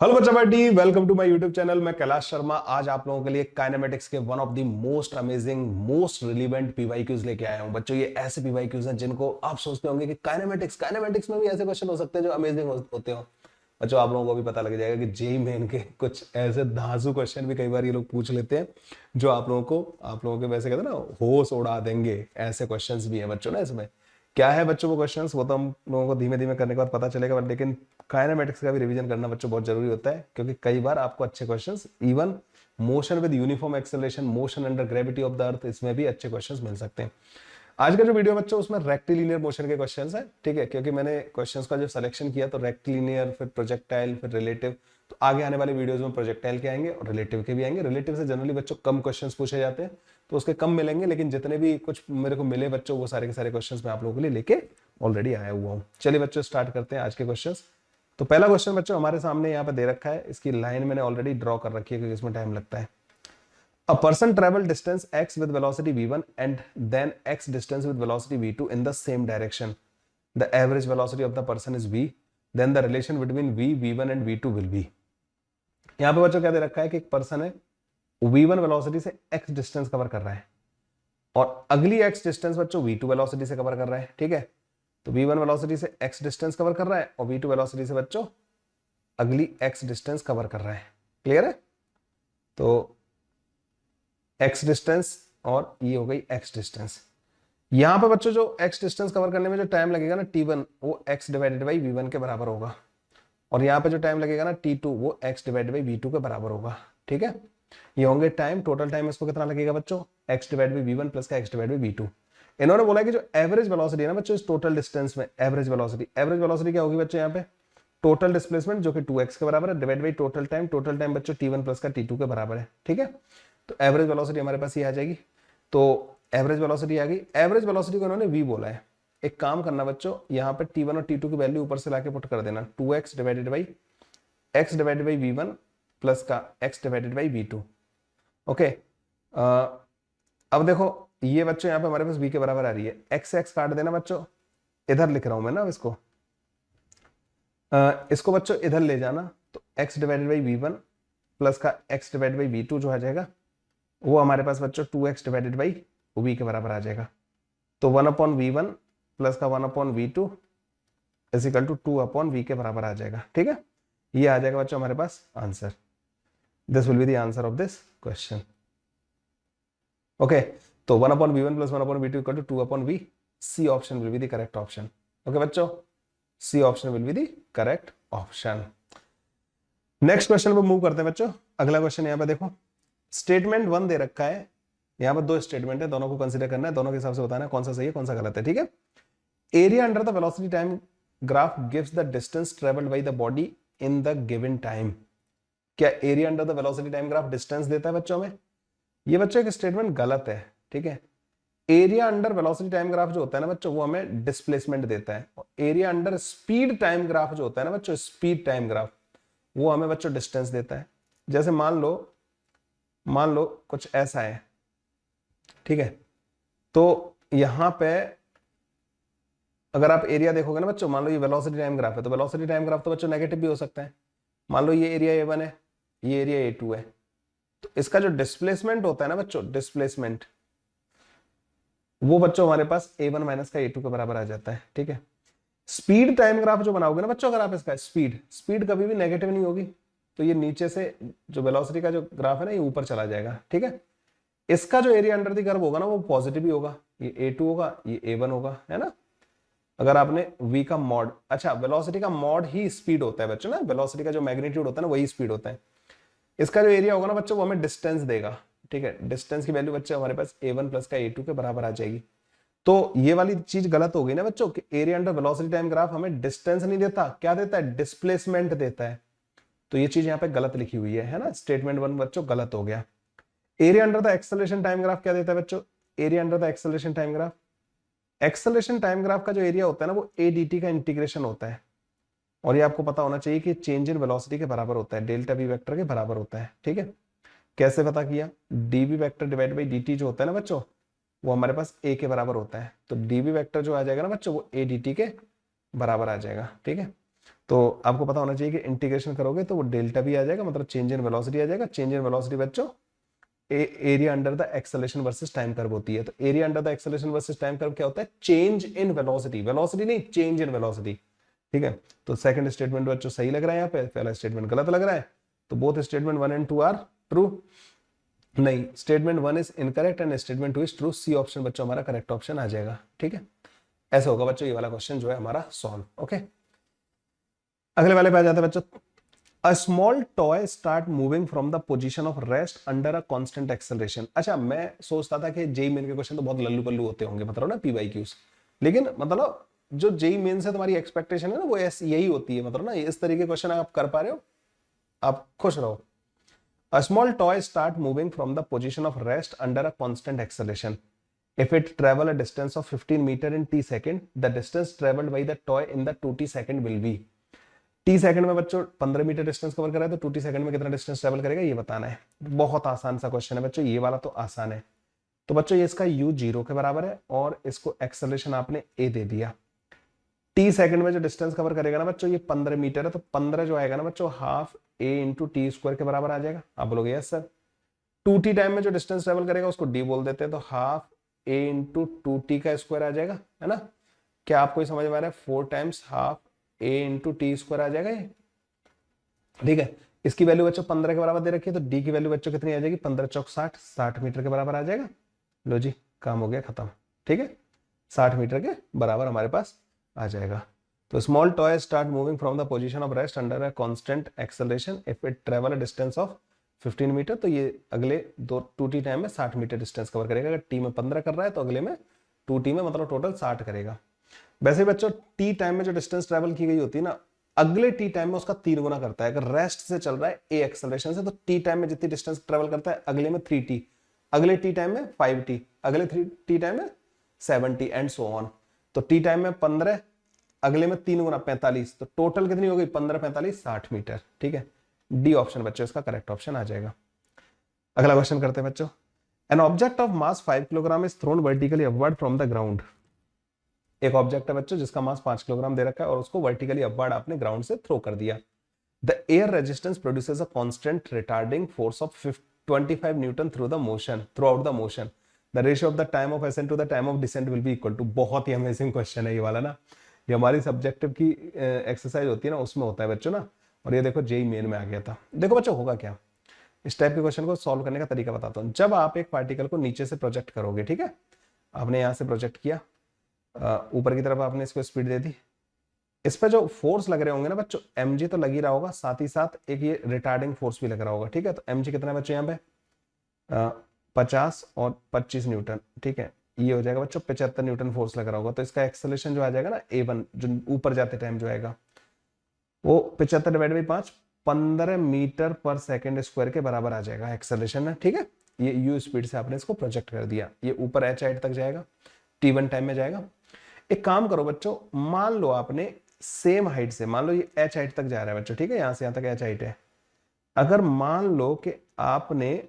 Hello बच्चा party, welcome to my YouTube channel. मैं कैलाश शर्मा आज आप लोगों के लिए काइनेमेटिक्स के one of the most amazing most relevant PYQs लेके आया हूं। बच्चों, ये ऐसे पीवाईक्यूज हैं जिनको आप सोचते होंगे कि काइनेमेटिक्स में भी ऐसे क्वेश्चन हो सकते हैं जो अमेजिंग होते हो। बच्चों, आप लोगों को भी पता लग जाएगा कि जेई मेन के कुछ ऐसे धांसू क्वेश्चन भी कई बार ये लोग पूछ लेते हैं जो आप लोगों के वैसे कहते हैं ना, होश उड़ा देंगे। ऐसे क्वेश्चंस भी हैं बच्चों ना इसमें। क्या है बच्चों वो क्वेश्चंस, वो तो हम लोगों को धीमे धीमे करने के बाद पता चलेगा, लेकिन काइनेमेटिक्स का भी रिवीजन करना बच्चों बहुत जरूरी होता है, क्योंकि कई बार आपको अच्छे questions even motion with uniform acceleration, motion under gravity of the earth, इसमें भी अच्छे क्वेश्चंस मिल सकते हैं। आज का जो वीडियो बच्चों उसमें रेक्टिलिनियर मोशन के क्वेश्चंस है, ठीक है, क्योंकि मैंने क्वेश्चंस का जो सिलेक्शन किया तो रेक्टिलिनियर, फिर प्रोजेक्टाइल, फिर रिलेटिव। तो आगे आने वाले वीडियोस में प्रोजेक्टाइल के आएंगे और रिलेटिव के भी आएंगे। रिलेटिव से जनरली बच्चों कम क्वेश्चंस पूछे जाते हैं तो उसके कम मिलेंगे, लेकिन जितने भी कुछ मेरे को मिले बच्चों वो सारे के सारे क्वेश्चंस मैं आप लोगों के लिए लेके ऑलरेडी आया हुआ हूँ। चलिए बच्चों स्टार्ट करते हैं आज के क्वेश्चंस। तो पहला क्वेश्चन बच्चों हमारे सामने यहाँ पे दे रखा है, इसकी लाइन मैंने ऑलरेडी ड्रॉ कर रखी है क्योंकि इसमें टाइम लगता है। A person travel distance x with velocity v1 and then x distance with velocity v2 in the same direction. The average velocity of the person is v. Then the relation between v, v1 and v2 will be. यहाँ पे बच्चों क्या दे रखा है कि एक person है, v1 velocity से x डिस्टेंस कवर कर रहा है और अगली x डिस्टेंस बच्चों v2 वेलोसिटी से कवर कर रहा है, ठीक है। तो v1 वेलोसिटी से x डिस्टेंस कवर कर रहा है और v2 वेलोसिटी से बच्चों अगली x डिस्टेंस कवर कर रहा है। क्लियर है? तो x डिस्टेंस और ये हो गई x डिस्टेंस। यहां पे बच्चों जो x डिस्टेंस कवर करने में जो टाइम लगेगा ना t1, वो x डिवाइडेड बाई v1 के बराबर होगा, और यहाँ पे जो टाइम लगेगा ना t2, वो x डिवाइडेड बाई v2 के बराबर होगा, ठीक है। ये होंगे टाइम, टोटल टाइम इसको कितना लगेगा बच्चों, x divide by v1 plus का x डिवाइड बाई v2। इन्होंने बोला कि जो एवरेज वेलोसिटी है ना बच्चों इस टोटल डिस्टेंस में, एवरेज वेलोसिटी क्या होगी बच्चों, यहाँ पे टोटल डिस्प्लेसमेंट जो कि 2x के बराबर है डिवाइड बाई टोटल टाइम बच्चों t1 प्लस का t2 के बराबर है, ठीक है। तो एवरेज वेलोसिटी हमारे पास ये आ जाएगी। तो एवरेज वेलोसिटी आ गई। एवरेज वेलोसिटी को इन्होंने v बोला है। एक काम करना बच्चों, यहाँ पे t1 और t2 की वैल्यू ऊपर से लाके पुट कर देना, 2x divided by x divided by v1 plus का x divided by v2। Okay, अब देखो ये बच्चों यहाँ पे हमारे पास v के बराबर आ रही है, x काट देना बच्चों, इधर लिख रहा हूं मैं ना इसको, इसको बच्चों इधर ले जाना, तो x divided by v1 plus का x डिवाइडेड बाई v2 जो आ जाएगा वो हमारे पास बच्चों 2x डिवाइडेड बाई v के बराबर आ जाएगा। तो 1/v1 प्लस का 1/v2 is equal to 2/v के बराबर आ जाएगा, ठीक है। ये आ जाएगा बच्चों हमारे पास answer. This will be the answer of this question. Okay, तो 1/v1 प्लस 1/v2 equal to 2/v। C option will be the correct option. Okay बच्चों, C option will be the correct option. Next question पे move करते हैं बच्चों। अगला question यहाँ पे देखो, स्टेटमेंट 1 दे रखा है, यहाँ पर 2 स्टेटमेंट है, दोनों को कंसीडर करना है, दोनों के हिसाब से बताना है कौन सा सही है कौन सा गलत है, ठीक है। Area under the velocity time graph gives the distance travelled by the body in the given time. क्या area under the velocity time graph distance देता है बच्चों में? ये बच्चों एक स्टेटमेंट गलत है, ठीक है। Area under velocity time graph जो होता है ना बच्चों वो हमें डिस्प्लेसमेंट देता है, और area under speed time graph जो होता है ना बच्चों, स्पीड टाइम ग्राफ, वो हमें बच्चों डिस्टेंस देता है। जैसे मान लो कुछ ऐसा है, ठीक है। तो यहां पे अगर आप एरिया देखोगे ना बच्चों, मान लो ये वेलोसिटी टाइम ग्राफ है, तो वेलोसिटी टाइम ग्राफ तो बच्चों नेगेटिव भी हो सकता है। मान लो ये एरिया A1 है, ये एरिया A2 है, तो इसका जो डिस्प्लेसमेंट होता है ना बच्चों, डिस्प्लेसमेंट वो बच्चों हमारे पास A1 माइनस का A2 के बराबर आ जाता है, ठीक है। स्पीड टाइम ग्राफ जो बनाओगे ना बच्चों, अगर आप इसका स्पीड कभी भी नेगेटिव नहीं होगी, तो ये नीचे से जो वेलोसिटी का जो ग्राफ है ना ये ऊपर चला जाएगा, ठीक है। इसका जो एरिया अंडर द कर्व होगा ना वो पॉजिटिव ही होगा, ये A2 होगा, ये A1 होगा, है ना। अगर आपने v का मॉड, अच्छा वेलोसिटी का मॉड ही स्पीड होता है बच्चों ना, वेलोसिटी का जो मैग्नीट्यूड होता है ना वही स्पीड होता है। इसका जो एरिया होगा ना बच्चों वो हमें डिस्टेंस देगा, ठीक है। डिस्टेंस की वैल्यू बच्चों हमारे पास A1 प्लस का A2 के बराबर आ जाएगी। तो ये वाली चीज गलत हो गई ना बच्चों कि area under velocity time graph हमें डिस्टेंस नहीं देता, क्या देता है, डिस्प्लेसमेंट देता है। तो ये चीज यहाँ पे गलत लिखी हुई है ना, स्टेटमेंट 1 बच्चों गलत हो गया। Area under the acceleration time graph क्या देता है बच्चों, area under the acceleration time graph, acceleration time graph का जो एरिया होता है ना वो a dt का इंटीग्रेशन होता है, और ये आपको पता होना चाहिए कि चेंज इन वेलोसिटी के बराबर होता है, डेल्टा v वेक्टर के बराबर होता है, ठीक है। कैसे पता किया, dv vector divide by dt जो होता है ना बच्चों वो हमारे पास a के बराबर होता है, तो dv वेक्टर जो आ जाएगा ना बच्चों वो a dt के बराबर आ जाएगा, ठीक है। तो आपको पता होना चाहिए कि इंटीग्रेशन करोगे तो वो डेल्टा भी आ जाएगा, मतलब चेंज इन वेलोसिटी आ जाएगा। चेंज इन वेलोसिटी बच्चों area under the acceleration versus time curve होती है। तो area under the acceleration versus time curve क्या होता है? चेंज इन वेलोसिटी, वेलोसिटी नहीं, चेंज इन वेलोसिटी। ठीक है, तो सेकंड स्टेटमेंट बच्चों सही लग रहा है, यहाँ पे पहला स्टेटमेंट गलत लग रहा है। तो both statement 1 and 2 are true. नहीं, statement 1 is incorrect and statement 2 is true. C option बच्चों हमारा करेक्ट ऑप्शन आ जाएगा। ठीक है, ऐसा होगा बच्चों ये वाला क्वेश्चन जो है हमारा सॉल्व। ओके, अगले वाले पे आ जाते हैं बच्चों। A small toy start moving from the position of rest under a constant acceleration। अच्छा, मैं सोचता था कि जेई मेन के क्वेश्चन तो बहुत लल्लू पल्लू होते होंगे, मतलब ना पीवाईक्यूज, लेकिन मतलब जो जेई मेन से तुम्हारी एक्सपेक्टेशन है ना वो ऐसी यही होती है, मतलब ना इस तरीके के क्वेश्चन आप कर पा रहे हो, आप खुश रहो। A small toy start moving from the position of rest under a constant acceleration. If it travel a distance of 15 meter in t second, the distance traveled by the toy in the 2t second will be। T second में बच्चों 15 metre distance cover कर रहा है, तो 2t second में कितना distance travel करेगा ये बताना है। बहुत आसान सा क्वेश्चन है बच्चों, ये वाला तो आसान है। तो बच्चों ये इसका u 0 के बराबर है और इसको एक्सेलरेशन आपने a दे दिया। टी सेकंड में जो डिस्टेंस कवर करेगा ना बच्चों ये 15 मीटर है, तो 15 जो आएगा ना बच्चों half a into T square के बराबर आ जाएगा। आप बोलोगे यस सर। 2t टाइम में जो डिस्टेंस ट्रेवल करेगा उसको d बोल देते हैं, तो हाफ a इंटू 2t का स्क्वायर आ जाएगा, है ना। क्या आपको समझ में आ रहा है? 4 times half a into T square आ जाएगा ये। ठीक है, इसकी वैल्यू बच्चों 15 के बराबर दे रखी है, तो d की वैल्यू बच्चों कितनी आ जाएगी? 15 चौक 60, 60 मीटर के बराबर आ जाएगा। लो जी, काम हो गया खत्म। ठीक है, 60 मीटर के बराबर हमारे पास आ जाएगा। तो small toy start moving from the position of rest under a constant acceleration if it travel a distance of 15 metre. तो ये अगले 2t टाइम में 60 मीटर डिस्टेंस कवर करेगा। अगर t में 15 कर रहा है तो अगले में 2t में मतलब टोटल 60 करेगा। वैसे बच्चों टी टाइम में जो डिस्टेंस ट्रेवल की गई होती है ना, अगले टी टाइम में उसका 3 गुना करता है। अगर रेस्ट से चल रहा है ए एक्सेलरेशन से, तो टी टाइम में जितनी डिस्टेंस ट्रेवल करता है अगले में 3t, अगले टी टाइम में 5t, अगले टी टाइम में 7t एंड सो ऑन। तो टी टाइम में 15, अगले में 3 गुना 45, तो टोटल कितनी हो गई? 15 45 60 मीटर। ठीक है, डी ऑप्शन बच्चों इसका करेक्ट ऑप्शन आ जाएगा। अगला क्वेश्चन करते हैं बच्चों। An object of mass 5 kilogram is thrown vertically upward from the ground. एक ऑब्जेक्ट है बच्चों जिसका मास 5 किलोग्राम दे रखा है और उसको वर्टिकली अपवर्ड आपने ग्राउंड से थ्रो कर दिया। The air resistance produces a constant retarding force of 25 newton throughout the motion. The ratio of the time of ascent to the time of descent will be equal to. बहुत ही amazing question है ये वाला ना, ये हमारी subjective की exercise होती है ना, उसमें होता है बच्चों ना। और ये देखो जेई मेन में आ गया था। देखो बच्चों होगा क्या, इस टाइप के क्वेश्चन को सॉल्व करने का तरीका बताता हूँ। जब आप एक पार्टिकल को नीचे से प्रोजेक्ट करोगे, ठीक है, आपने यहाँ से प्रोजेक्ट किया, ऊपर की तरफ आपने इसको स्पीड दे दी, इस पे जो फोर्स लग रहे होंगे ना बच्चों, mg तो लग ही रहा होगा, साथ ही साथ एक ये रिटार्डिंग फोर्स भी लग रहा होगा। ठीक है, तो mg कितना है बच्चों यहाँ पे 50 और 25 न्यूटन। ठीक है, ये हो जाएगा बच्चों 75 न्यूटन फोर्स लग रहा होगा। तो इसका एक्सेलरेशन जो आ जाएगा ना a1, जो ऊपर जाते टाइम जो आएगा वो 75 डिवाइड बाई 5, 15 मीटर पर सेकेंड स्क्वायर के बराबर आ जाएगा एक्सेलरेशन है। ठीक है, ये u स्पीड से आपने इसको प्रोजेक्ट कर दिया, ये ऊपर h हाइट तक जाएगा, t1 टाइम में जाएगा। एक काम करो बच्चों, मान लो आपने सेम हाइट से, मान लो ये h हाइट तक जा रहा है बच्चों, ठीक है, यहां से यहां तक h हाइट है। अगर मान लो कि आपने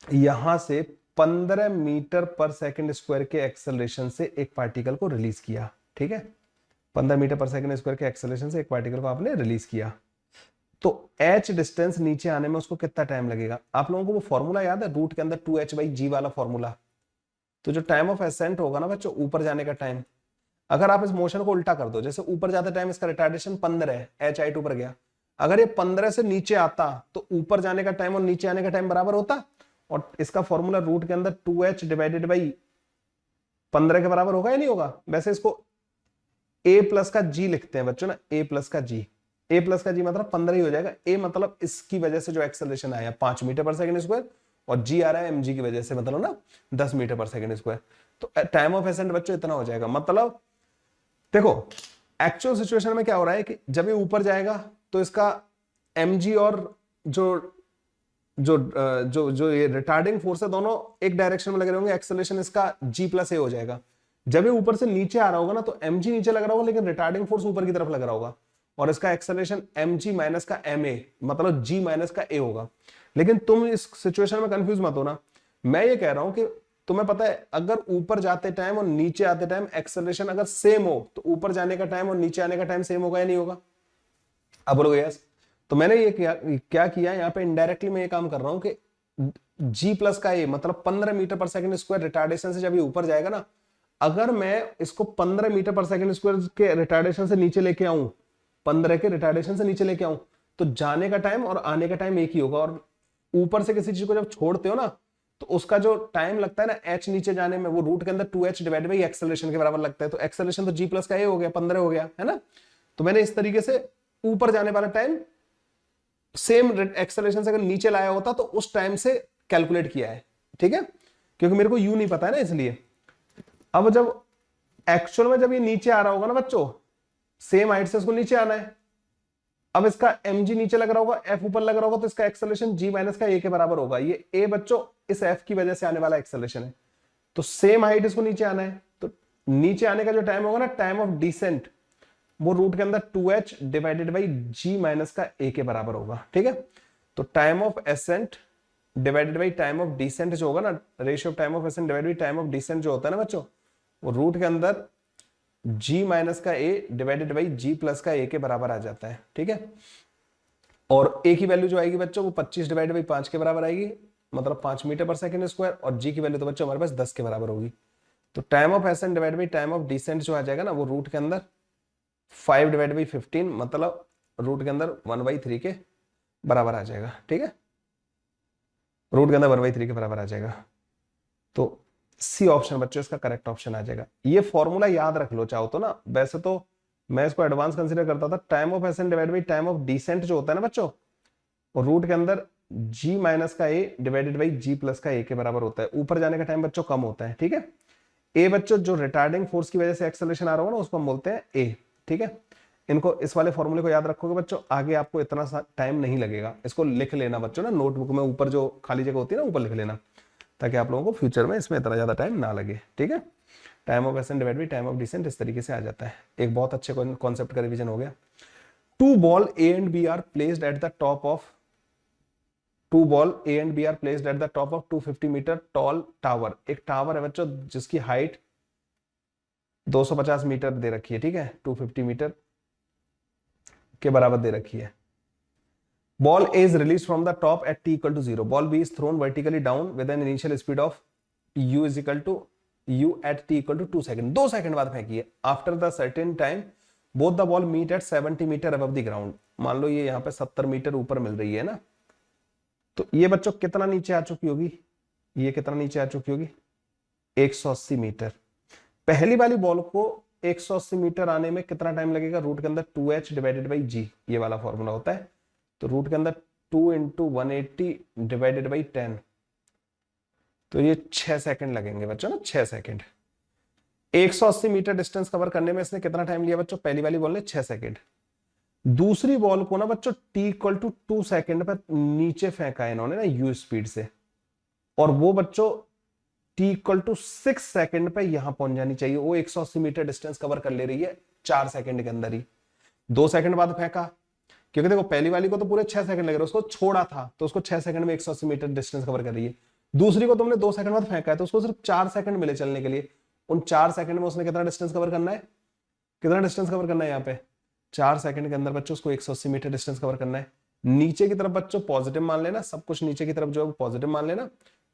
यहां से 15 मीटर पर सेकंड स्क्वायर के एक्सेलरेशन से एक पार्टिकल को रिलीज किया। ठीक है, 15 मीटर पर सेकंड स्क्वायर के एक्सेलरेशन से एक पार्टिकल को आपने रिलीज किया, तो h डिस्टेंस नीचे आने में उसको कितना टाइम लगेगा? आप लोगों को वो फॉर्मूला याद है, रूट के अंदर 2h/g वाला फॉर्मूला। तो जो टाइम ऑफ एसेंट होगा ना बच्चों, ऊपर जाने का टाइम, अगर आप इस मोशन को उल्टा कर दो, जैसे ऊपर जाते टाइम इसका रिटार्डेशन 15 है, h हाइट ऊपर गया, अगर ये 15 से नीचे आता तो ऊपर जाने का टाइम और नीचे आने का टाइम बराबर होता, और इसका फॉर्मूला रूट के अंदर 2h डिवाइडेड बाई 15 के बराबर होगा या नहीं होगा? वैसे इसको a प्लस का g लिखते हैं बच्चों ना, a प्लस का g मतलब 15 ही हो जाएगा। a मतलब इसकी वजह से जो एक्सेलरेशन आया 5 मीटर पर सेकंड स्क्वायर, और g आ रहा है mg की वजह से, मतलब ना 10 मीटर पर सेकंड स्क्वायर। तो टाइम ऑफ एसेंट बच्चों इतना हो जाएगा। मतलब देखो एक्चुअल सिचुएशन में क्या हो रहा है कि जब ये ऊपर जाएगा तो इसका mg और जो जो जो जो ये रिटार्डिंग फोर्स है दोनों एक डायरेक्शन में लगे रहेंगे, एक्सेलरेशन इसका g प्लस ए हो जाएगा। जब ये ऊपर से नीचे आ रहा होगा ना तो mg नीचे लग रहा होगा, लेकिन रिटार्डिंग फोर्स ऊपर की तरफ लग रहा होगा, और इसका एक्सेलरेशन mg माइनस का ma मतलब g माइनस का a होगा। लेकिन तुम इस सिचुएशन में कंफ्यूज मत होना, मैं ये कह रहा हूं कि तुम्हें पता है अगर ऊपर जाते टाइम और नीचे आते टाइम एक्सेलरेशन अगर सेम हो तो ऊपर जाने का टाइम और नीचे आने का टाइम सेम होगा या नहीं होगा? अब बोलोगे यस। तो मैंने ये क्या किया यहाँ पे, इनडायरेक्टली मैं ये काम कर रहा हूं कि जी प्लस का ए मतलब 15 मीटर पर सेकंड स्क्वायर रिटार्डेशन से जब ये ऊपर जाएगा ना, अगर मैं इसको 15 मीटर पर सेकंड स्क्वायर के रिटार्डेशन से नीचे लेके आऊं, 15 के रिटार्डेशन से नीचे लेके आऊं, तो जाने का टाइम और आने का टाइम एक ही होगा। और ऊपर से किसी चीज को जब छोड़ते हो ना, तो उसका जो टाइम लगता है ना एच नीचे जाने में, वो रूट के अंदर 2h डिवाइड बाई एक्सेलरेशन के बराबर लगता है। तो एक्सेलरेशन तो जी प्लस का ए हो गया, 15 हो गया, है ना। तो मैंने इस तरीके से ऊपर जाने वाला टाइम सेम एक्सेलरेशन से अगर नीचे लाया होता तो उस टाइम से कैलकुलेट किया है, ठीक है, क्योंकि मेरे को यू नहीं पता है ना इसलिए। अब जब एक्चुअल में जब ये नीचे आ रहा होगा ना बच्चों, सेम हाइट से इसको नीचे आना है, अब इसका mg नीचे लग रहा होगा, f ऊपर लग रहा होगा, तो इसका एक्सेलरेशन g माइनस का a के बराबर होगा। ये a बच्चों इस f की वजह से आने वाला एक्सेलरेशन है, तो सेम हाइट इसको नीचे आना है, तो नीचे आने का जो टाइम होगा ना, टाइम ऑफ डिसेंट, वो रूट के अंदर 2h divided by g minus का a के बराबर होगा, ठीक है। तो time of ascent divided by time of descent जो होगा ना, ratio of time of ascent divided by time of descent जो होता है ना बच्चों, वो रूट के अंदर g माइनस का a divided by g plus का a के बराबर आ जाता है, ठीक है। और a की वैल्यू जो आएगी बच्चों वो 25 डिवाइड बाई 5 के बराबर आएगी, मतलब 5 मीटर पर सेकंड स्क्वायर, और g की वैल्यू तो बच्चों हमारे पास 10 के बराबर होगी। तो time of ascent divide by time of descent जो आ जाएगा ना, वो रूट के अंदर 5 डिवाइड बाई 15 मतलब रूट के अंदर 1/3 के बराबर आ जाएगा, ठीक है, रूट के अंदर 1/3 के बराबर आ जाएगा। तो सी ऑप्शन बच्चों इसका करेक्ट ऑप्शन आ जाएगा। ये फॉर्मूला याद रख लो चाहो तो ना, वैसे तो मैं इसको एडवांस कंसीडर करता था। Time of ascent divide by time of descent जो होता है ना बच्चों, और रूट के अंदर g माइनस का a divided by g plus का a के बराबर होता है। ऊपर जाने का टाइम बच्चों कम होता है, ठीक है। a बच्चों जो रिटार्डिंग फोर्स की वजह से एक्सेलरेशन आ रहा होगा ना, उसको हम बोलते हैं a, ठीक है। इनको इस वाले फॉर्मूले को याद रखोगे बच्चों, आगे आपको इतना सा टाइम नहीं लगेगा। इसको लिख लेना बच्चों ना, नोटबुक में ऊपर जो खाली जगह होती है ना, ऊपर लिख लेना, ताकि आप लोगों को फ्यूचर में इसमें इतना ज्यादा टाइम ना लगे, ठीक है। Time of ascent divide by time of descent इस तरीके से आ जाता है। एक बहुत अच्छे कॉन्सेप्ट का रिवीजन हो गया। Two ball A and B are placed at the top of two ball A and B are placed at the top of 250 metre tall tower. एक टावर है बच्चों जिसकी हाइट 250 मीटर दे रखी है, ठीक है, 250 मीटर के बराबर दे रखी है। Ball A is released from the top at t equal to 0. Ball B is thrown vertically down with an initial speed of u is equal to u at t equal to 2 second. 2 second बाद फेंकी है। After the certain time, both the ball meet at 70 metre above the ground. मान लो ये यहाँ पे 70 metre ऊपर मिल रही है ना, तो ये बच्चों कितना नीचे आ चुकी होगी, ये कितना नीचे आ चुकी होगी, 180 मीटर। पहली वाली बॉल को 180 मीटर आने में कितना टाइम लगेगा, रूट के अंदर 2h डिवाइडेड बाई g, ये वाला फॉर्मूला होता है। तो रूट के अंदर 2 इंटू 180 डिवाइडेड बाई 10, तो ये 6 सेकंड लगेंगे बच्चों ना, 6 सेकंड। 180 मीटर डिस्टेंस कवर करने में इसने कितना टाइम लिया बच्चों, पहली वाली बॉल ने 6 सेकंड। दूसरी बॉल को ना बच्चों t इक्वल टू 2 सेकंड पर नीचे फेंका है इन्होंने ना u स्पीड से, और वो बच्चों t इक्वल टू 6 सेकंड पे यहां पहुंच जानी चाहिए। वो 180 मीटर डिस्टेंस कवर कर ले रही है 4 सेकंड के अंदर ही। 2 सेकंड बाद फेंका, क्योंकि देखो पहली वाली को तो पूरे 6 सेकंड लग रहे, उसको छोड़ा था तो उसको 6 सेकंड में 180 मीटर डिस्टेंस कवर कर रही है। दूसरी को तुमने 2 सेकंड बाद फेंका है, तो उसको सिर्फ 4 सेकंड मिले चलने के लिए। उन 4 सेकंड में उसने कितना डिस्टेंस कवर करना है, कितना डिस्टेंस कवर करना है यहाँ पे, 4 सेकंड के अंदर बच्चों उसको 180 मीटर डिस्टेंस कवर करना है। नीचे की तरफ बच्चों पॉजिटिव मान लेना, सब कुछ नीचे की तरफ जो है पॉजिटिव मान लेना।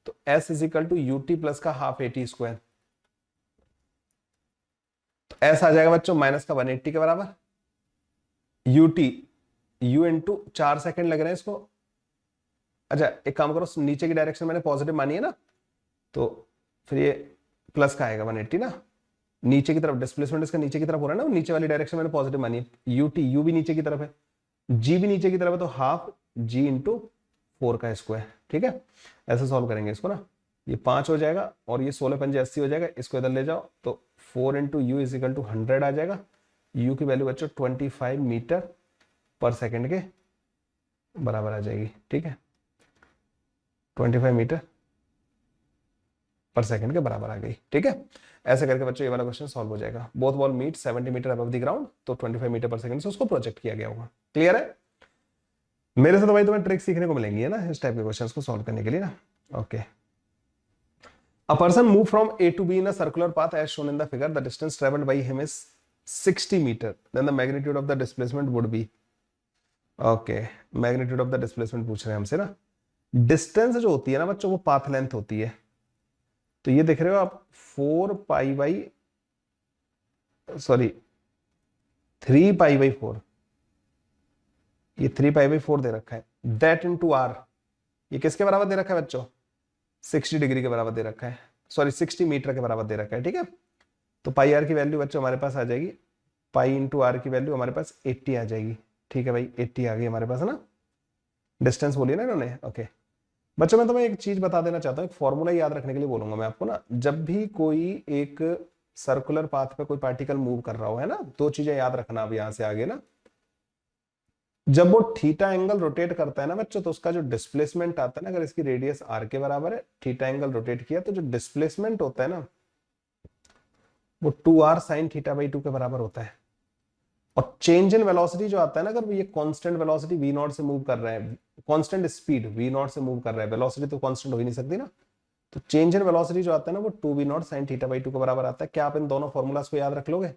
तो s is equal to u t plus का हाफ AT स्क्वायर, तो s आ जाएगा बच्चों माइनस का 180 के बराबर, यूटी u इंटू 4 सेकंड लग रहे हैं इसको। अच्छा एक काम करो, नीचे की डायरेक्शन मैंने पॉजिटिव मानी है ना, तो फिर ये प्लस का आएगा 180 ना, नीचे की तरफ डिस्प्लेसमेंट इसका नीचे की तरफ हो रहा है ना, नीचे वाली डायरेक्शन मैंने पॉजिटिव मानी है। यूटी u भी नीचे की तरफ है, g भी नीचे की तरफ है, तो हाफ g इंटू 4 का स्क्वायर, ठीक है। ऐसे सॉल्व करेंगे इसको ना, ये 5 हो जाएगा और ये 16 पंजे 80 हो जाएगा, इसको इधर ले जाओ तो 4 into u is equal to 100 आ जाएगा। u की वैल्यू बच्चों 25 मीटर पर सेकंड के बराबर आ जाएगी, ठीक है, 25 मीटर पर सेकंड के बराबर आ गई, ठीक है। ऐसे करके बच्चों ये वाला क्वेश्चन सॉल्व हो जाएगा। Both ball meet 70 metre above the ground, तो 25 मीटर पर सेकंड से उसको प्रोजेक्ट किया गया होगा। क्लियर है? मेरे से तो भाई तुम्हें ट्रिक सीखने को मिलेंगी है ना इस टाइप के क्वेश्चंस को सॉल्व करने के लिए ना। Okay, a person move from A to B in a circular path as shown in the figure, the distance travelled by him is 60 metre, then the magnitude of the displacement would be. Okay, magnitude of the displacement पूछ रहे हैं हमसे ना। Distance जो होती है ना बच्चों वो पाथ लेंथ होती है। तो ये देख रहे हो आप 4 pi by, sorry 3 pi by 4, ये 3 पाई बाई 4 दे रखा है। दैट इंटू आर, ये किसके बराबर दे रखा है बच्चों? 60 डिग्री के बराबर दे रखा है, सॉरी 60 मीटर के बराबर दे रखा है। ठीक है, तो पाई आर की वैल्यू बच्चों हमारे पास आ जाएगी, पाई इंटू आर की वैल्यू हमारे पास 80 आ जाएगी। ठीक है भाई, 80 आ गई हमारे पास, है ना। डिस्टेंस बोलिए ना इन्होंने। ओके बच्चों, मैं तुम्हें एक चीज बता देना चाहता हूँ, एक फॉर्मूला याद रखने के लिए बोलूंगा मैं आपको ना। जब भी कोई एक सर्कुलर पाथ पे कोई पार्टिकल मूव कर रहा हो, है ना, दो चीजें याद रखना अब यहां से आगे ना। जब वो थीटा एंगल रोटेट करता है ना बच्चों, तो उसका जो डिस्प्लेसमेंट आता है ना, अगर इसकी रेडियस आर के बराबर है, थीटा एंगल रोटेट किया, तो जो डिस्प्लेसमेंट होता है ना वो 2r sin θ/2 के बराबर होता है। और चेंज इन वेलोसिटी जो आता है ना, अगर ये कांस्टेंट वेलोसिटी v नॉट से मूव कर रहा है, कांस्टेंट स्पीड v नॉट से मूव कर रहा है, वेलोसिटी तो कांस्टेंट हो ही नहीं सकती ना, तो चेंज इन वेलोसिटी जो आता है ना वो 2v0 sin θ/2 के बराबर आता है। क्या आप इन दोनों फॉर्मूलाज को याद रख लोगे?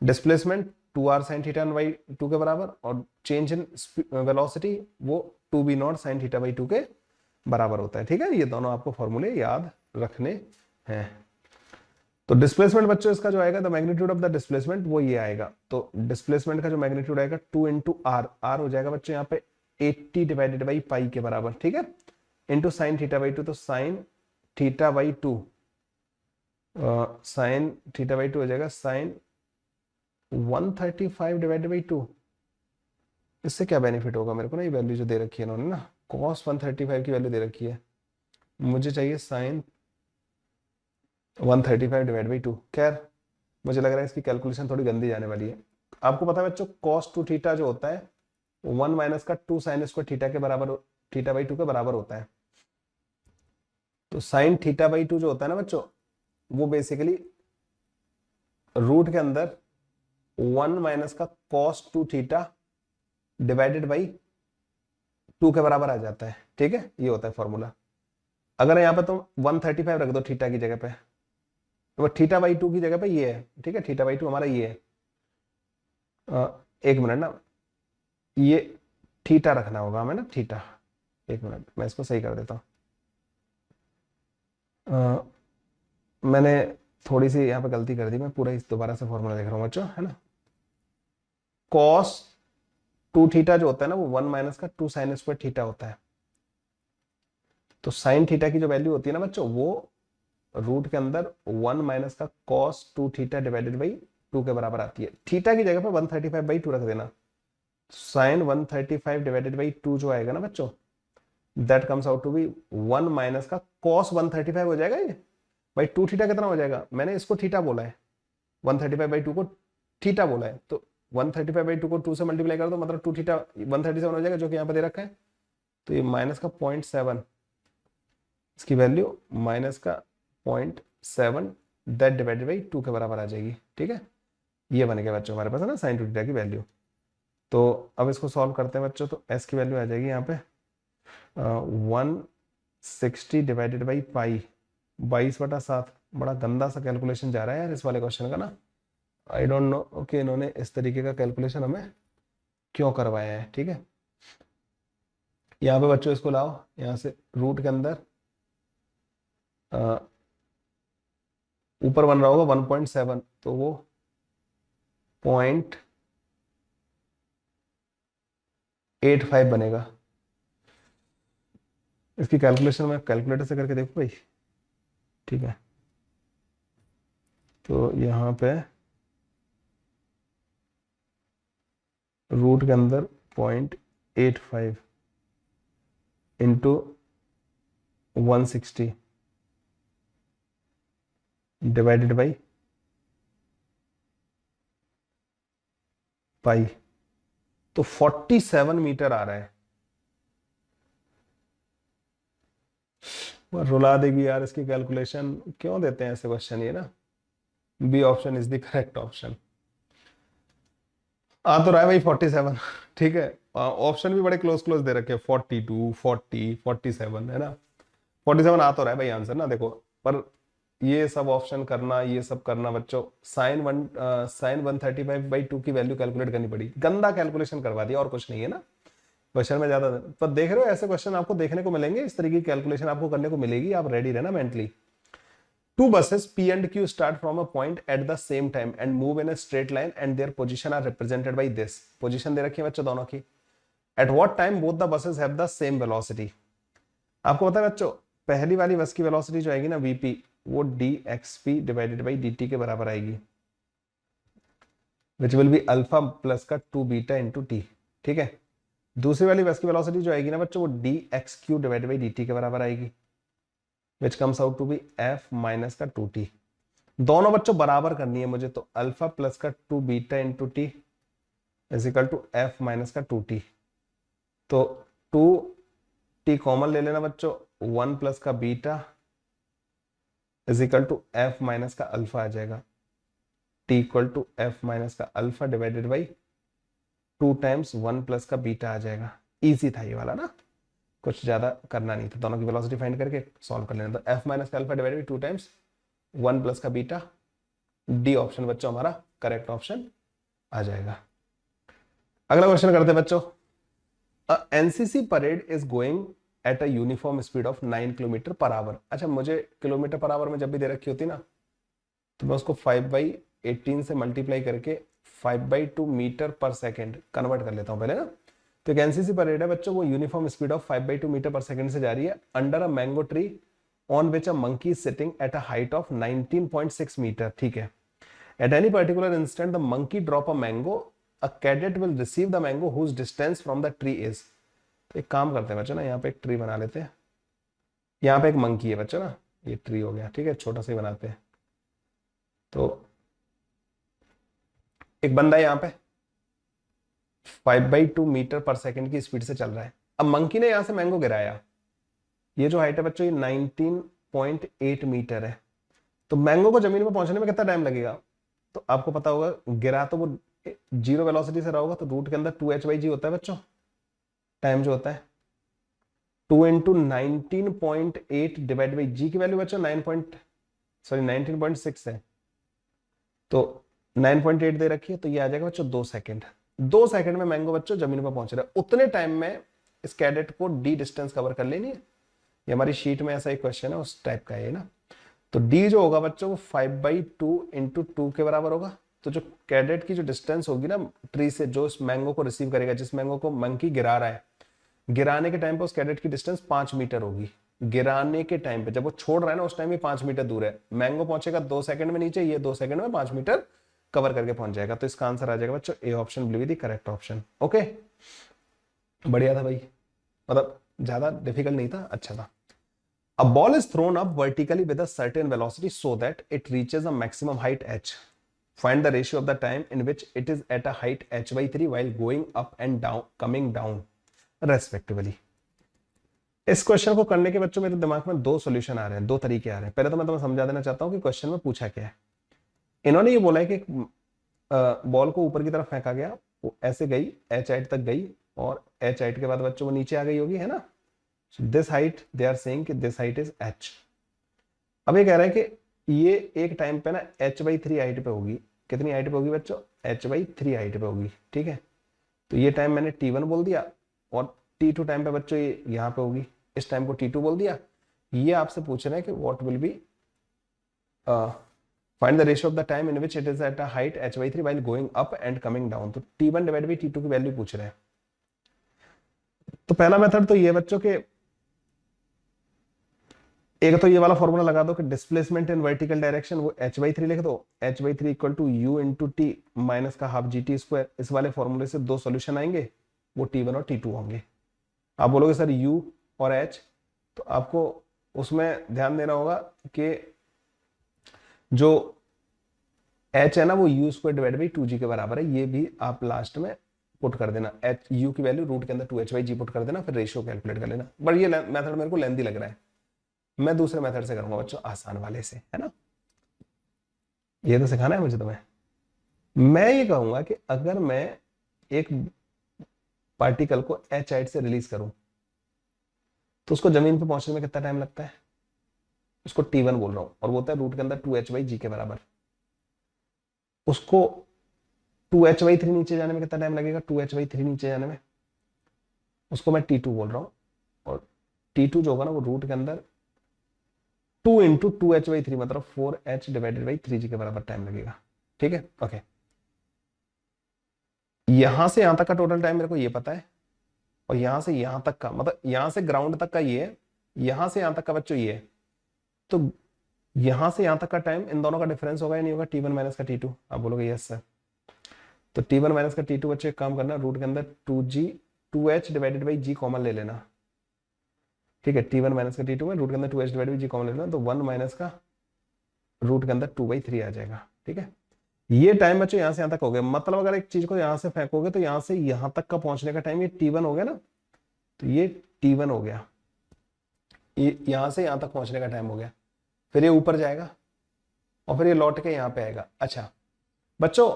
डिस्प्लेसमेंट 2r sin θ/2 के बराबर, और चेंज इन वेलोसिटी वो 2v0 sin θ/2 के बराबर होता है। ठीक है, ये दोनों आपको फॉर्मूले याद रखने हैं। तो डिस्प्लेसमेंट बच्चों इसका जो आएगा, the magnitude of the displacement, वो ये आएगा। तो डिस्प्लेसमेंट का जो मैग्नीट्यूड आएगा 2 इंटू आर, आर हो जाएगा बच्चों यहाँ पे 80 डिवाइडेड बाई पाई के बराबर। ठीक है, इंटू sin θ/2, तो sin θ/2, sin θ/2 हो जाएगा sin 135 डिवाइडेड बाई 2। इससे क्या बेनिफिट होगा मेरे को ना, ये वैल्यू जो दे रखी है इन्होंने ना, cos 135 की वैल्यू दे रखी है, मुझे चाहिए sin 135 डिवाइड बाई 2। खैर मुझे लग रहा है इसकी कैलकुलेशन थोड़ी गंदी जाने वाली है। आपको पता है बच्चों cos 2θ जो होता है 1 माइनस का 2 sin स्क्वायर थीटा के बराबर, θ/2 के बराबर होता है। तो sin θ/2 जो होता है ना बच्चों, वो बेसिकली रूट के अंदर 1 माइनस का cos 2θ डिवाइडेड बाई 2 के बराबर आ जाता है। ठीक है, ये होता है फॉर्मूला। अगर यहाँ पे तुम 135 रख दो थीटा की जगह पे, तो θ/2 की जगह पे ये है। ठीक है, θ/2 हमारा ये है। एक मिनट ना, ये थीटा रखना होगा हमें ना, थीटा। एक मिनट मैं इसको सही कर देता हूँ। मैंने थोड़ी सी यहाँ पे गलती कर दी, मैं पूरा इस दोबारा से फॉर्मूला देख रहा हूँ बच्चों, है ना। cos 2θ जो होता है ना वो 1 माइनस का 2 sin स्क्वायर थीटा होता है। तो sin थीटा की जो वैल्यू होती है ना बच्चों, वो रूट के अंदर 1 माइनस का cos 2θ डिवाइडेड बाई 2 के बराबर आती है। थीटा की जगह पे 135/2 रख देना, sin 135 डिवाइडेड बाई 2 जो आएगा ना बच्चों, that comes out to be 1 minus का cos 135 हो जाएगा। ये भाई 2θ कितना हो जाएगा, मैंने इसको थीटा बोला है, 135/2 को थीटा बोला है, तो 135/2 को 2 से मल्टीप्लाई कर दो, मतलब 2θ 137 हो जाएगा, जो कि यहाँ पे दे रखा है। तो ये माइनस का 0.7, इसकी वैल्यू माइनस का 0.7 दैट डिवाइडेड बाई 2 के बराबर आ जाएगी। ठीक है, ये बन गया बच्चों हमारे पास है ना sin 2θ की वैल्यू। तो अब इसको सॉल्व करते हैं बच्चों, तो s की वैल्यू आ जाएगी यहाँ पे 160 डिवाइडेड बाई पाई 22/7। बड़ा गंदा सा कैलकुलेशन जा रहा है यार इस वाले क्वेश्चन का ना, आई डोंट नो ओके इन्होंने इस तरीके का कैलकुलेशन हमें क्यों करवाया है। ठीक है, यहाँ पे बच्चों इसको लाओ, यहाँ से रूट के अंदर ऊपर बन रहा होगा 1.7, तो वो 0.85 बनेगा। इसकी कैलकुलेशन मैं कैलकुलेटर से करके देखो भाई। ठीक है, तो यहाँ पे रूट के अंदर 0.85 इंटू 160 डिवाइडेड बाई पाई, तो 47 मीटर आ रहा है। रुला देगी यार इसकी कैलकुलेशन, क्यों देते हैं ऐसे क्वेश्चन ये ना। B option is the correct option. आ तो रहा है भाई 47। ठीक है, ऑप्शन भी बड़े क्लोज क्लोज दे रखे हैं, 42, 40, 47, है ना। 47 आ तो रहा है भाई आंसर ना, देखो। पर ये सब ऑप्शन करना, ये सब करना बच्चों, साइन 135/2 की वैल्यू कैलकुलेट करनी पड़ी, गंदा कैलकुलेशन करवा दिया और कुछ नहीं है ना क्वेश्चन में ज्यादा। पर देख रहे हो ऐसे क्वेश्चन आपको देखने को मिलेंगे, इस तरीके की कैलकुलेशन आपको करने को मिलेगी, आप रेडी रहना mentally. Two buses P and Q start from a point at the same time and move in a straight line and their position are represented by this. Position दे रखी है बच्चों दोनों की। At what time both the buses have the same velocity? आपको पता है बच्चों, पहली वाली बस की वेलोसिटी जो आएगी ना VP, वो dxp डिवाइडेड बाई dt के बराबर आएगी, which will be alpha plus का 2 बीटा इंटू टी। ठीक है, दूसरी वाली बस की वेलोसिटी जो आएगी ना बच्चों, वो dxq डिवाइडेड बाई dt के बराबर आएगी, which comes out to be f minus का 2t। दोनों बच्चों बराबर करनी है मुझे, तो अल्फा प्लस का 2 beta into t is equal to F minus का 2t। तो 2t कॉमन ले लेना बच्चों, 1 प्लस का beta is equal to F minus का अल्फा आ जाएगा, t equal to F minus का alpha divided by 2 times 1 plus का बीटा आ जाएगा। इजी था ये वाला ना, कुछ ज्यादा करना नहीं था, दोनों की वेलोसिटी फाइंड करके सॉल्व कर लेना। तो एफ माइनस का alpha divided by 2 times 1 plus का बीटा, डी ऑप्शन बच्चों हमारा करेक्ट ऑप्शन आ जाएगा। अगला क्वेश्चन करते हैं बच्चों, NCC parade is going at a uniform speed of 9 kilometre per hour. अच्छा, मुझे किलोमीटर पर आवर में जब भी दे रखी होती ना, तो मैं उसको 5/18 से मल्टीप्लाई करके 5/2 मीटर पर सेकेंड कन्वर्ट कर लेता हूं पहले ना। तो एक एनसीसी परेड है बच्चों, वो यूनिफॉर्म स्पीड ऑफ 5/2 मीटर पर सेकेंड से जा रही है under a mango tree on which a monkey is sitting at a height of 19.6 metre. ठीक है, at any particular instant the monkey drop a mango, a cadet will receive the mango whose distance from the tree is. तो एक काम करते हैं बच्चों ना, यहाँ पे एक ट्री बना लेते हैं, यहाँ पे एक मंकी है बच्चों ना, ये ट्री हो गया। ठीक है, छोटा सा ही बनाते हैं। तो एक बंदा है यहाँ पे 5/2 मीटर पर सेकेंड की स्पीड से चल रहा है। अब मंकी ने यहां से मैंगो गिराया, ये जो हाइट है बच्चों ये 19.8 मीटर है। तो मैंगो को जमीन में पहुंचने में कितना टाइम लगेगा? तो आपको पता होगा, गिरा तो वो जीरो वेलोसिटी से रहा होगा, तो रूट के अंदर 2h/g होता है बच्चों, टाइम जो होता है 2 इंटू 19.8 डिवाइड बाई जी की वैल्यू बच्चों 19.6 है, तो 9.8 दे रखी है, तो ये आ जाएगा बच्चों 2 सेकंड। 2 सेकंड में मैंगो बच्चों जमीन पर पहुंच रहा है, उतने टाइम में इस कैडेट को डी डिस्टेंस कवर कर लेनी है। ये हमारी शीट में ऐसा एक क्वेश्चन है, उस टाइप का है ना। तो डी जो होगा बच्चों वो 5/2 इंटू 2 के बराबर होगा। तो जो कैडेट की जो डिस्टेंस होगी ना ट्री से, जो इस मैंगो को रिसीव करेगा, जिस मैंगो को मंकी गिरा रहा है, गिराने के टाइम पे उस कैडेट की डिस्टेंस 5 मीटर होगी। गिराने के टाइम पे, जब वो छोड़ रहा है ना, उस टाइम भी 5 मीटर दूर है। मैंगो पहुंचेगा 2 सेकंड में नीचे, ये 2 सेकंड में 5 मीटर कवर करके पहुंच जाएगा। तो इसका आंसर आ जाएगा बच्चों A option will be the correct option. Okay, बढ़िया था भाई, मतलब ज्यादा डिफिकल्ट नहीं था, अच्छा था। A ball is thrown up vertically with a certain velocity so that it reaches a maximum height h. Find the ratio of the time in which it is at a height h/3 while going up and down, coming down respectively. इस question को करने के बच्चों मेरे दिमाग में 2 solution आ रहे हैं, 2 तरीके आ रहे हैं। पहले तो मैं तुम्हें समझा देना चाहता हूं कि क्वेश्चन में पूछा क्या है। इन्होंने ये बोला है कि बॉल को ऊपर की तरफ फेंका गया, वो ऐसे गई, h हाइट तक गई, और h हाइट के बाद बच्चों वो नीचे आ गई होगी, है ना। So this height they are saying कि this height is h। अब ये कह रहा है कि ये एक टाइम पे ना h/3 हाइट पे होगी। कितनी हाइट पे होगी बच्चों? h/3 हाइट पे होगी। ठीक है, तो ये टाइम मैंने t1 बोल दिया, और t2 टाइम पे बच्चों ये यहाँ पे होगी, इस टाइम को t2 बोल दिया। ये आपसे पूछ रहे हैं कि what will be find the ratio of the time in which it is at a height h/3 while going up and coming down। तो t1 डिवाइड बाई t2 की वैल्यू पूछ रहे हैं। तो पहला मेथड तो ये बच्चों के, एक तो ये वाला फॉर्मूला लगा दो कि डिस्प्लेसमेंट इन वर्टिकल डायरेक्शन, वो h/3 लिख दो, h/3 equal to u into t minus का हाफ gt स्क्वायर। इस वाले फॉर्मूले से 2 सॉल्यूशन आएंगे, वो t1 और t2 होंगे। आप बोलोगे सर u और h, तो आपको उसमें ध्यान देना होगा कि जो h है ना वो u square divide by 2g के बराबर है। ये भी आप लास्ट में पुट कर देना, h u की वैल्यू रूट के अंदर 2h/g पुट कर देना, फिर रेशियो कैलकुलेट कर लेना। बट ये मेथड मेरे को लेंथी लग रहा है, मैं दूसरे मेथड से करूंगा बच्चों, आसान वाले से, है ना। ये तो सिखाना है मुझे तुम्हें। मैं ये कहूंगा कि अगर मैं एक पार्टिकल को h हाइट से रिलीज करूं, तो उसको जमीन पे पहुंचने में कितना टाइम लगता है? उसको T1 बोल रहा हूं, और वो होता है रूट के अंदर 2h/g के बराबर। उसको 2h/3 नीचे जाने में कितना टाइम लगेगा, 2h/3 नीचे जाने में, उसको मैं T2 बोल रहा हूं। और T2 जो होगा ना वो रूट के अंदर 2 इंटू 2h/3 मतलब 4h/3g के बराबर टाइम लगेगा। ठीक है, ओके। यहां से यहां तक का टोटल टाइम मेरे को ये पता है, और यहां से यहां तक का मतलब यहां से ग्राउंड तक का ये है, यहां से यहां तक का बच्चों ये है। तो यहां से यहां तक का टाइम इन दोनों का डिफरेंस होगा या नहीं होगा, T1 माइनस का T2। आप बोलोगे यस सर। तो T1 माइनस का T2 बच्चों एक काम करना, रूट के अंदर 2h/g कॉमन ले लेना। ठीक है, T1 माइनस का T2 में रूट के अंदर 2h/g कॉमन ले लेना, तो 1 माइनस का रूट के अंदर 2/3 आ जाएगा। ठीक है, ये टाइम बच्चों यहां से यहां तक हो गया। मतलब अगर एक चीज को यहां से फेंकोगे तो यहां से यहां तक का पहुंचने का टाइम ये T1 हो गया ना, तो ये T1 हो गया, ये यहां से यहां तक पहुंचने का टाइम हो गया। फिर ये ऊपर जाएगा और फिर ये लौट के यहां पे आएगा। अच्छा बच्चों,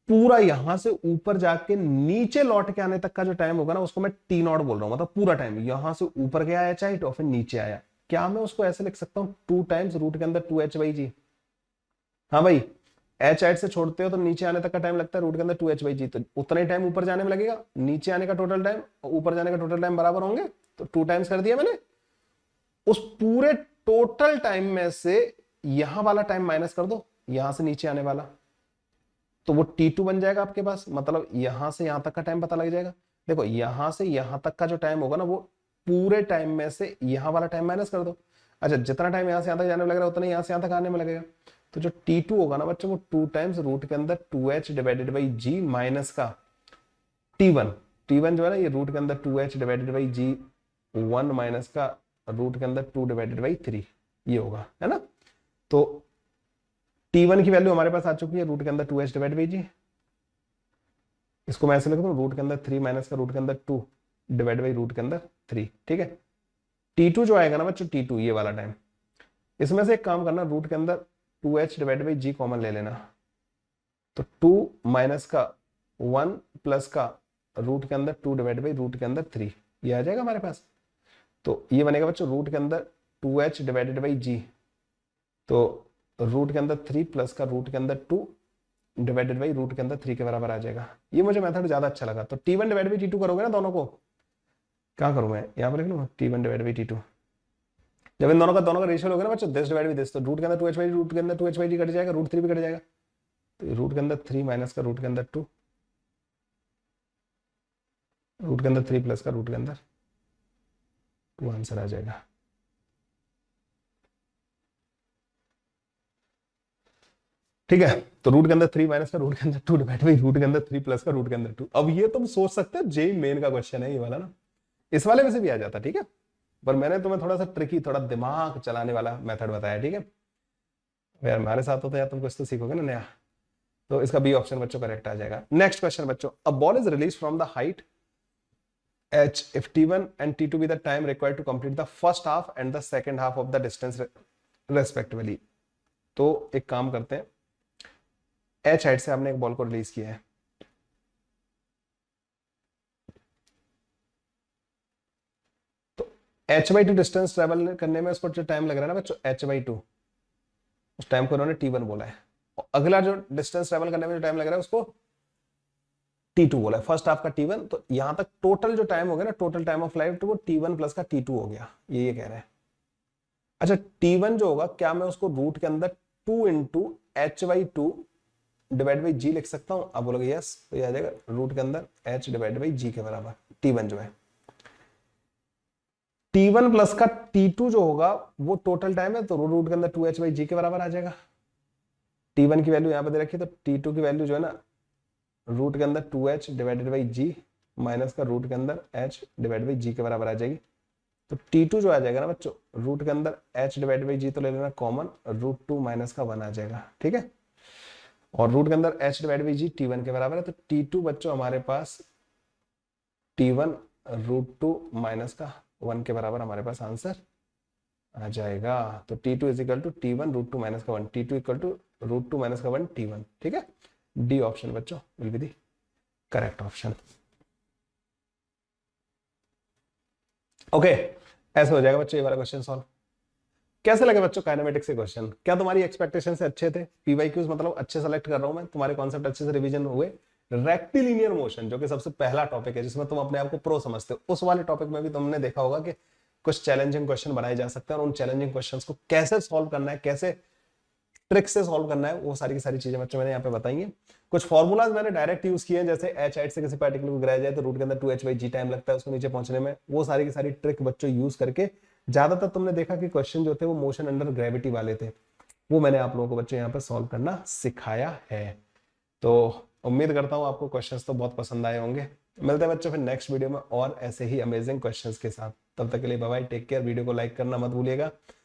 पूरा यहां से ऊपर जाके नीचे लौट के आने तक का जो टाइम होगा ना उसको मैं T0 बोल रहा हूं। मतलब पूरा टाइम यहां से ऊपर गया है चाहे और फिर नीचे आया, क्या मैं उसको ऐसे लिख सकता हूं 2 टाइम्स रूट के अंदर 2h/g। हाँ भाई, h/8 से छोड़ते हो तो नीचे आने तक का टाइम लगता है रूट के अंदर 2h/g, तो उतना ही टाइम ऊपर जाने में लगेगा। नीचे आने का टोटल टाइम और ऊपर जाने का टोटल टाइम बराबर होंगे, तो 2 टाइम्स कर दिया मैंने। उस पूरे टोटल टाइम में से यहां वाला टाइम माइनस कर दो, यहां से नीचे आने वाला, तो वो T2 बन जाएगा आपके पास। मतलब यहां से यहां तक का टाइम पता लग जाएगा। देखो यहां से यहां तक का जो टाइम होगा ना वो पूरे टाइम में से यहां वाला टाइम माइनस कर दो। अच्छा, जितना टाइम यहां से यहां तक जाने में लग रहा है उतना यहां से यहां तक आने में लगेगा। तो जो T2 होगा ना बच्चों, वो 2 टाइम्स रूट के अंदर 2h/g माइनस का T1। T1 जो है ना ये रूट के अंदर 2h/g 1 माइनस का रूट के अंदर 2/3 ये होगा, है ना। तो T1 की वैल्यू हमारे पास आ चुकी है रूट के अंदर 2h/g। इसको मैं ऐसे लिख दूं, रूट के अंदर 3 माइनस का रूट के अंदर 2 डिवाइड बाई रूट के अंदर 3। ठीक है, T2 जो आएगा ना बच्चों, T2 ये वाला टाइम, इसमें से एक काम करना, रूट के अंदर 2h/g कॉमन ले लेना। तो 2 माइनस का 1 प्लस का रूट के अंदर 2 डिवाइड बाई रूट के अंदर 3 ये आ जाएगा हमारे पास। तो ये बनेगा बच्चों रूट के अंदर 2h/g, तो रूट के अंदर 3 प्लस का रूट के अंदर 2 डिवाइडेड बाई रूट के अंदर 3 के बराबर आ जाएगा। ये मुझे मेथड ज्यादा अच्छा लगा। तो T1 डिवाइड बाई T2 करोगे ना दोनों को, क्या करूं मैं यहाँ पर लिख लूँ T1 डिवाइड बाई T2। जब इन दोनों का रेशियो होगा ना बच्चों दिस डिवाइड बाई दिस, तो रूट के अंदर 2h/g रूट के अंदर 2h/g कट जाएगा, रूट 3 भी कट जाएगा। तो रूट के अंदर 3 माइनस का रूट के अंदर 2, रूट के अंदर 3 प्लस का रूट के अंदर 2 आंसर आ जाएगा। ठीक है, तो रूट के अंदर 3 माइनस का रूट के अंदर 2 डिवाइड बाई रूट के अंदर 3 प्लस का रूट के अंदर 2। अब ये तुम सोच सकते हो जेई मेन का क्वेश्चन है ये वाला ना, इस वाले में से भी आ जाता। ठीक है, पर मैंने तुम्हें थोड़ा सा ट्रिकी, थोड़ा दिमाग चलाने वाला मेथड बताया। ठीक है, यार हमारे साथ होता है यार, तुम कुछ तो सीखोगे ना नया। तो इसका बी ऑप्शन बच्चों करेक्ट आ जाएगा। नेक्स्ट क्वेश्चन बच्चों, a ball is release from the height h if T1 and T2 be the time required to complete the first half and the second half of the distance respectively। तो एक काम करते हैं, h height से आपने एक ball को release किया है, तो h/2 डिस्टेंस ट्रेवल करने में उसको जो टाइम लग रहा है ना बच्चों h/2, उस टाइम को उन्होंने T1 बोला है। और अगला जो डिस्टेंस ट्रेवल करने में जो टाइम लग रहा है उसको T2 बोला है। फर्स्ट हाफ का T1, तो यहां तक टोटल जो टाइम हो गया ना, टोटल टाइम ऑफ फ्लाइट, तो वो T1 प्लस का T2 हो गया, ये कह रहे हैं। अच्छा, T1 जो होगा क्या मैं उसको रूट के अंदर 2 इंटू h/2 डिवाइड बाई जी लिख सकता हूं। आप बोलोगे यस, तो ये आ जाएगा रूट के अंदर h डिवाइड बाई जी के बराबर T1 जो है। T1 प्लस का T2 जो होगा वो टोटल टाइम है, तो रूट के अंदर 2h/g के बराबर आ जाएगा। T1 की वैल्यू यहां पर दे रखी है, तो T2 की वैल्यू जो है ना रूट के अंदर 2h divided by g minus का रूट के अंदर h डिवाइड बाई जी के बराबर आ जाएगी। तो T2 जो आ जाएगा ना बच्चों, रूट के अंदर h डिवाइड बाई जी तो ले लेना कॉमन, रूट 2 माइनस का 1 आ जाएगा। ठीक है, और रूट के अंदर h divide by ji T1 के बराबर है, तो T2 बच्चों हमारे पास T1 रूट 2 माइनस का 1 के बराबर हमारे पास आंसर आ जाएगा। तो T2 is equal to T1 root 2 minus का 1, T2 equal to root 2 minus का 1 T1। ठीक है, डी ऑप्शन बच्चों will be the correct option. Okay, ऐसे हो जाएगा बच्चों ये वाला क्वेश्चन सॉल्व। कैसे लगे बच्चों काइनेमेटिक्स के क्वेश्चन? क्या तुम्हारी एक्सपेक्टेशन से अच्छे थे? पीवाईक्यूज मतलब अच्छे सेलेक्ट कर रहा हूं मैं, तुम्हारे कॉन्सेप्ट अच्छे से रिवीजन हुए। रेक्टिलिनियर मोशन जो कि सबसे पहला टॉपिक है जिसमें तुम अपने आप को प्रो समझते हो, उस वाले टॉपिक में भी तुमने देखा होगा कि कुछ चैलेंजिंग क्वेश्चन बनाए जा सकते हैं और उन चैलेंजिंग क्वेश्चंस को कैसे सॉल्व करना है, कैसे ट्रिक से सॉल्व करना है, वो सारी की सारी चीजें बच्चों मैंने यहाँ पे बताई हैं। कुछ फॉर्मूलाज मैंने डायरेक्ट यूज किए हैं, जैसे एच हाइट से किसी पार्टिकल को गिराया जाए तो रूट के अंदर 2h/g टाइम लगता है उसको नीचे पहुंचने में। वो सारी की सारी ट्रिक बच्चों यूज करके, ज्यादातर तुमने देखा कि क्वेश्चन जो थे वो मोशन अंडर ग्रेविटी वाले थे, वो मैंने आप लोगों को बच्चों यहाँ पे सॉल्व करना सिखाया है। तो उम्मीद करता हूँ आपको क्वेश्चंस तो बहुत पसंद आए होंगे। मिलते हैं बच्चों फिर नेक्स्ट वीडियो में और ऐसे ही अमेजिंग क्वेश्चंस के साथ। तब तक के लिए bye bye, take care. Video को लाइक करना मत भूलिएगा,